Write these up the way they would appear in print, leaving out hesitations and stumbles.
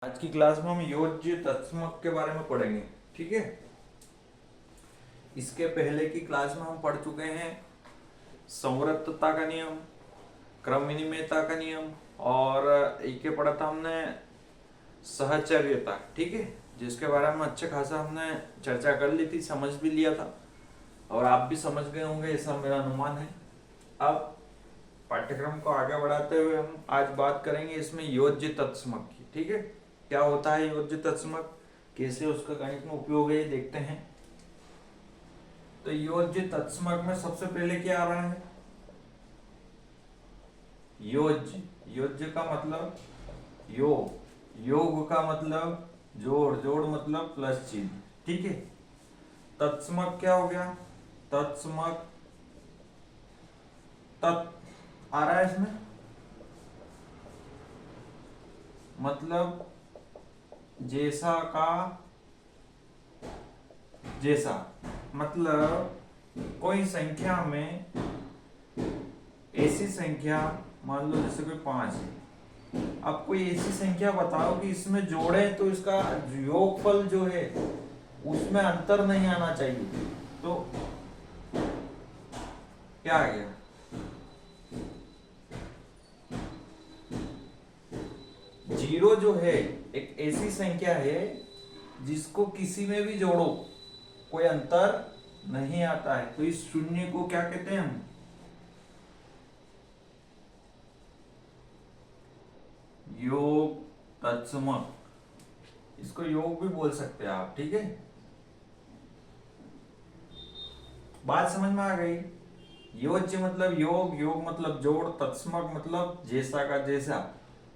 आज की क्लास में हम योज्य तत्समक के बारे में पढ़ेंगे। ठीक है, इसके पहले की क्लास में हम पढ़ चुके हैं संवृत्तता का नियम, क्रम विनिमयता का नियम और एक के पढ़ा था हमने सहचर्यता। ठीक है, जिसके बारे में अच्छे खासा हमने चर्चा कर ली थी, समझ भी लिया था और आप भी समझ गए होंगे, ऐसा मेरा अनुमान है। अब पाठ्यक्रम को आगे बढ़ाते हुए हम आज बात करेंगे इसमें योज्य तत्समक की। ठीक है, क्या होता है योज्य तत्समक, कैसे उसका गणित में उपयोग है, ये देखते हैं। तो योज्य तत्समक में सबसे पहले क्या आ रहा है, योज्य। योज्य का मतलब योग, योग का मतलब जोड़, जोड़ मतलब प्लस चिन्ह। ठीक है, तत्समक क्या हो गया, तत्समक तत् आ रहा है इसमें, मतलब जैसा का जैसा, मतलब कोई संख्या में ऐसी संख्या, मान लो जैसे कोई 5 है, अब कोई ऐसी संख्या बताओ कि इसमें जोड़े तो इसका योगफल जो है उसमें अंतर नहीं आना चाहिए, तो क्या आ गया, जीरो जो है एक ऐसी संख्या है जिसको किसी में भी जोड़ो कोई अंतर नहीं आता है, तो इस शून्य को क्या कहते हैं हम, योग तत्समक। इसको योग भी बोल सकते हैं आप। ठीक है, बात समझ में आ गई। योज्य मतलब योग, योग मतलब जोड़, तत्समक मतलब जैसा का जैसा,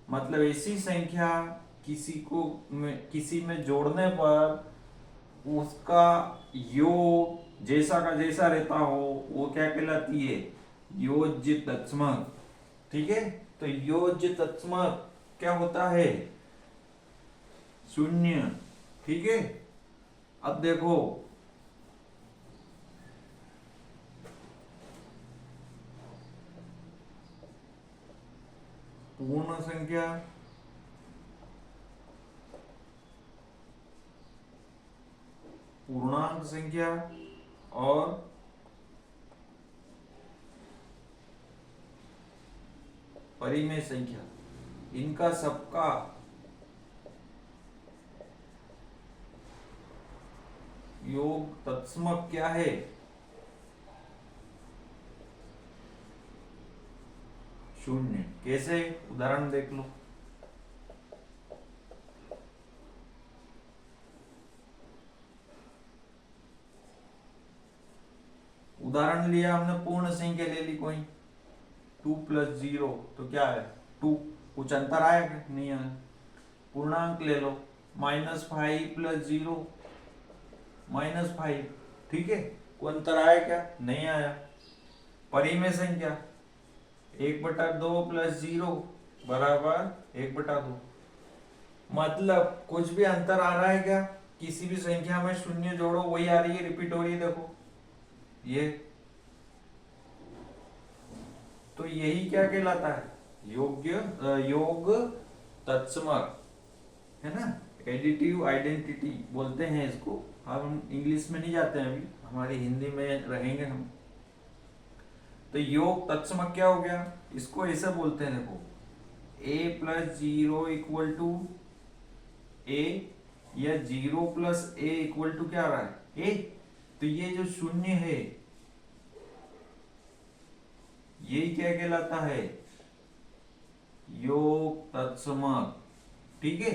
मतलब ऐसी संख्या किसी में जोड़ने पर उसका योग जैसा का जैसा रहता हो, वो क्या कहलाती है, योज्य तत्समक। ठीक है, तो योज्य तत्समक क्या होता है, शून्य। ठीक है, अब देखो पूर्ण संख्या, पूर्णांक संख्या और परिमेय संख्या, इनका सबका योग तत्समक क्या है, शून्य। कैसे, उदाहरण देख लो। उदाहरण लिया हमने, पूर्ण संख्या ले ली कोई, 2 + 0 तो क्या है 2, कुछ अंतर आएगा, नहीं आया। पूर्णांक ले लो, -5 + 0 -5, ठीक है, कोई अंतर आया क्या, नहीं आया। परिमेय संख्या 1/2 + 0 = 1/2, मतलब कुछ भी अंतर आ रहा है क्या, किसी भी संख्या में शून्य जोड़ो वही आ रही है, रिपीट हो रही है, देखो ये, तो यही क्या कहलाता है, योग तत्समक, है ना। एडिटिव आइडेंटिटी बोलते हैं इसको। हम इंग्लिश में नहीं जाते हैं, अभी हमारी हिंदी में रहेंगे हम। तो योग तत्समक क्या हो गया, इसको ऐसे बोलते हैं, देखो a + 0 = a, या 0 + a = क्या आ रहा है, a। तो ये जो शून्य है यही क्या कहलाता है, योग तत्समक। ठीक है,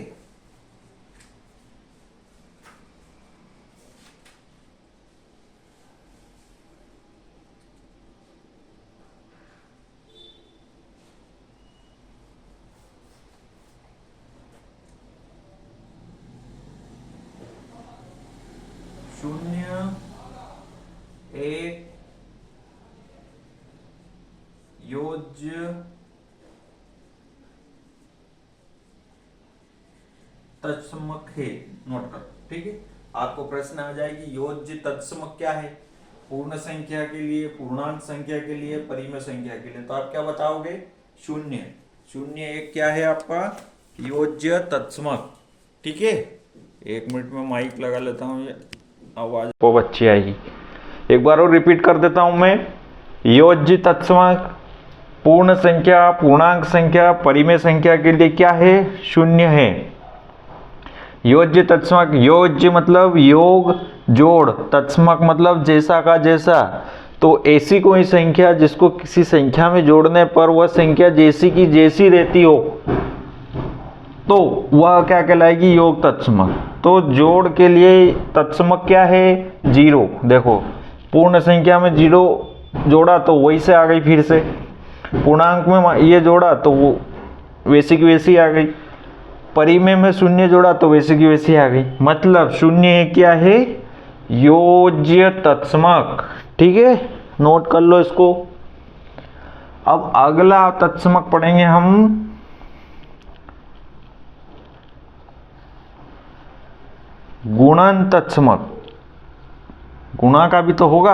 शून्य, एक, योज्य तत्समक है, नोट कर। ठीक है, आपको प्रश्न आ जाएगी योज्य तत्समक क्या है, पूर्ण संख्या के लिए, पूर्णांक संख्या के लिए, परिमेय संख्या के लिए, तो आप क्या बताओगे, शून्य। शून्य एक क्या है आपका योज्य तत्समक। ठीक है, 1 मिनट में माइक लगा लेता हूँ, ये आवाज बहुत अच्छी आएगी। एक बार और रिपीट कर देता हूं मैं। योज्य तत्समक पूर्ण संख्या, पूर्णांक संख्या, परिमेय संख्या के लिए क्या है? शून्य है। योज्य तत्समक, योज्य मतलब योग जोड़, तत्समक मतलब जैसा का जैसा। तो ऐसी कोई संख्या जिसको किसी संख्या में जोड़ने पर वह संख्या जैसी की जैसी रहती हो तो वह क्या कहलाएगी? योग तत्समक। तो जोड़ के लिए तत्समक क्या है? 0। देखो पूर्ण संख्या में 0 जोड़ा तो वही से आ गई, फिर से पूर्णांक में ये जोड़ा तो वो वैसी की वैसी आ गई, परिमेय में 0 जोड़ा तो वैसी की वैसी आ गई। मतलब 0 क्या है? योज्य तत्समक। ठीक है, नोट कर लो इसको। अब अगला तत्समक पढ़ेंगे हम गुणन तत्समक। गुणा का भी तो होगा।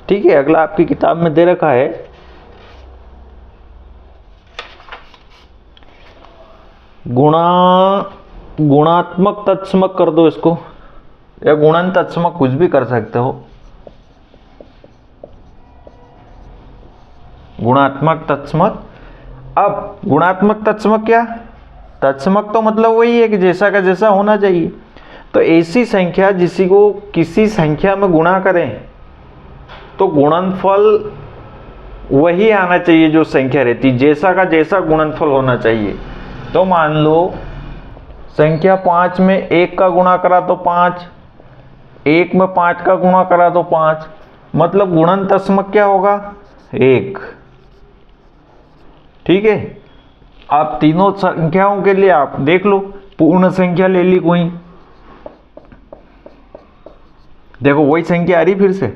ठीक है, अगला आपकी किताब में दे रखा है गुणात्मक तत्समक कर दो इसको, या गुणन तत्समक, कुछ भी कर सकते हो। गुणात्मक तत्समक। अब गुणात्मक तत्समक क्या? तत्समक तो मतलब वही है कि जैसा का जैसा होना चाहिए। तो ऐसी संख्या जिसी को किसी संख्या में गुणा करें तो गुणनफल वही आना चाहिए जो संख्या रहती, जैसा का जैसा गुणनफल होना चाहिए। तो मान लो संख्या 5 में 1 का गुणा करा तो 5, 1 में 5 का गुणा करा तो 5, मतलब गुणन तत्समक क्या होगा? 1। ठीक है, आप तीनों संख्याओं के लिए आप देख लो, पूर्ण संख्या ले ली कोई, देखो वही संख्या आ रही फिर से।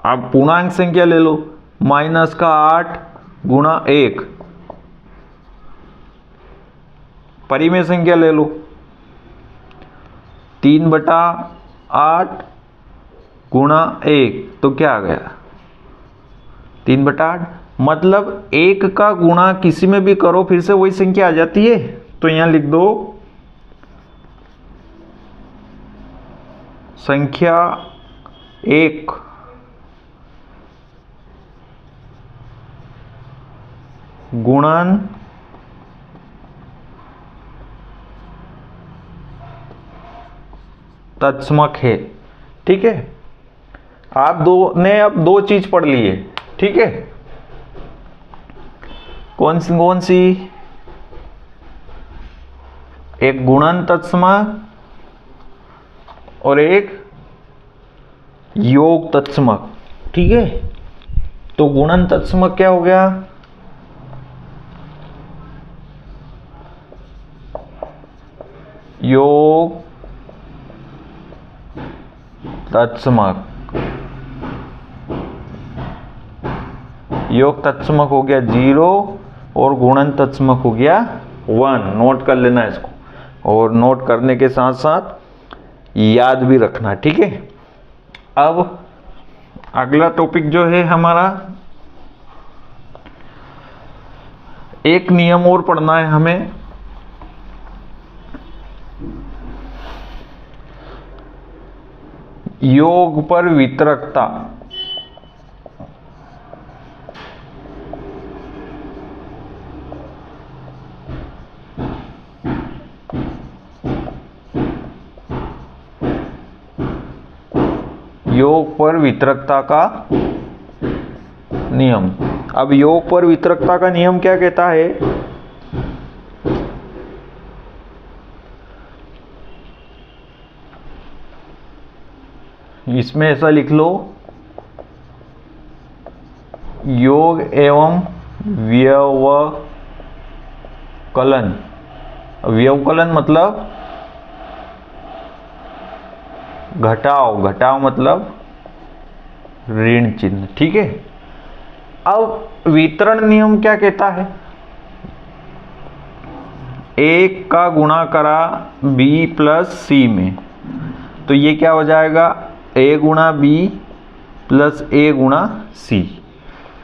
आप पूर्णांक संख्या ले लो, -8 गुणा 1। परिमेय संख्या ले लो, 3/8 गुणा 1, तो क्या आ गया? 3/8। मतलब 1 का गुणा किसी में भी करो फिर से वही संख्या आ जाती है। तो यहां लिख दो संख्या 1 गुणन तत्समक है। ठीक है, आप दो ने अब 2 चीज पढ़ ली है। ठीक है, कौन सी? एक गुणन तत्समक और एक योग तत्समक। ठीक है, तो गुणन तत्समक क्या हो गया? योग तत्समक। योग तत्समक हो गया 0 और गुणन तत्समक हो गया 1। नोट कर लेना इसको, और नोट करने के साथ साथ याद भी रखना। ठीक है, अब अगला टॉपिक जो है हमारा, एक नियम और पढ़ना है हमें। योग पर वितरकता। योग पर वितरकता का नियम। अब योग पर वितरकता का नियम क्या कहता है? इसमें ऐसा लिख लो, योग एवं व्यवकलन। व्यवकलन मतलब घटाओ, घटाओ मतलब ऋण चिन्ह। ठीक है, अब वितरण नियम क्या कहता है? एक का गुणा करा बी प्लस सी में, तो ये क्या हो जाएगा, ए गुणा बी प्लस ए गुणा सी।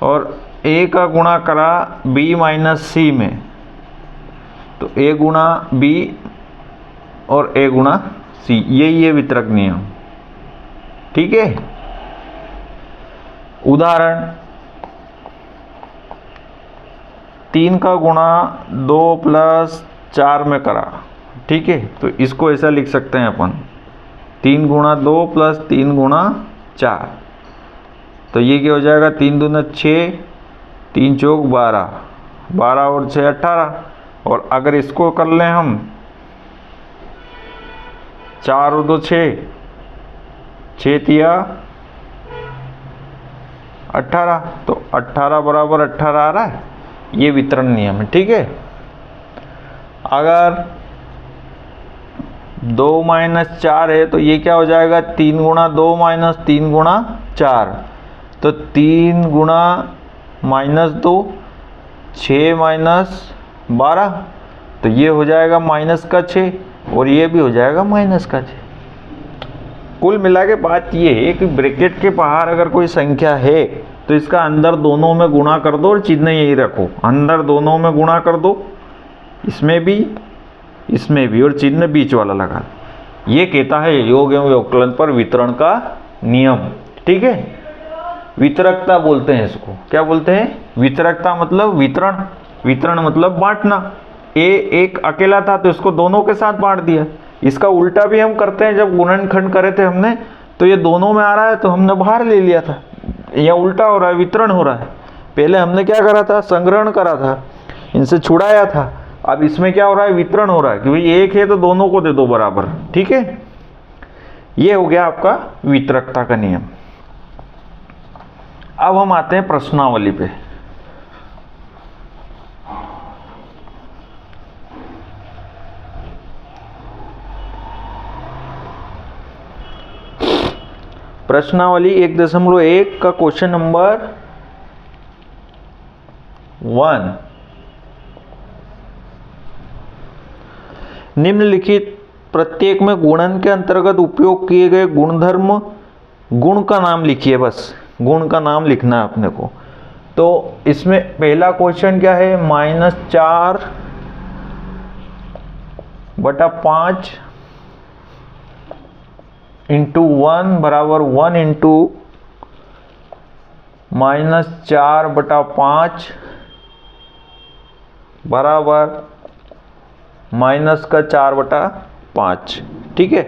और ए का गुणा करा बी माइनस सी में, तो ए गुणा बी और ए गुणा सी, ये वितरक नियम। ठीक है। उदाहरण 3 का गुणा 2 प्लस 4 में करा। ठीक है, तो इसको ऐसा लिख सकते हैं अपन, 3 गुणा 2 प्लस 3 गुणा 4, तो ये क्या हो जाएगा, 3 दूना 6, 3 चौक 12, 12 और 6 18। और अगर इसको कर लें हम 4 और 2 6, 6 तिया 18, तो 18 बराबर 18 आ रहा है। ये वितरण नियम है। ठीक है। अगर 2 माइनस 4 है तो ये क्या हो जाएगा, 3 गुणा 2 माइनस 3 गुणा 4, तो 3 गुणा माइनस 2, 6 माइनस 12, तो ये हो जाएगा माइनस का 6 और ये भी हो जाएगा माइनस का 6। कुल मिला के बात ये है कि ब्रैकेट के बाहर अगर कोई संख्या है तो इसका अंदर दोनों में गुणा कर दो और चिन्ह यही रखो, अंदर दोनों में गुणा कर दो, इसमें भी और चिन्ह बीच वाला लगा दो। ये कहता है योग एवं व्यवकलन पर वितरण का नियम। ठीक है। वितरकता बोलते हैं इसको। क्या बोलते हैं? वितरकता मतलब वितरण, वितरण मतलब बांटना। ए एक अकेला था तो इसको दोनों के साथ बांट दिया। इसका उल्टा भी हम करते हैं, जब गुणनखंड करे थे हमने तो ये दोनों में आ रहा है तो हमने बाहर ले लिया था, यह उल्टा हो रहा है, वितरण हो रहा है। पहले हमने क्या करा था, संग्रहण करा था, इनसे छुड़ाया था। अब इसमें क्या हो रहा है, वितरण हो रहा है कि भाई एक है तो दोनों को दे दो बराबर। ठीक है। ये हो गया आपका वितरकता का नियम। अब हम आते हैं प्रश्नावली पे। प्रश्नावली 1.1 का क्वेश्चन नंबर 1, निम्नलिखित प्रत्येक में गुणन के अंतर्गत उपयोग किए गए गुणधर्म, गुण का नाम लिखिए। बस गुण का नाम लिखना है अपने को। तो इसमें पहला क्वेश्चन क्या है, -4/5 इंटू 1 बराबर 1 इंटू -4/5 बराबर -4/5। ठीक है।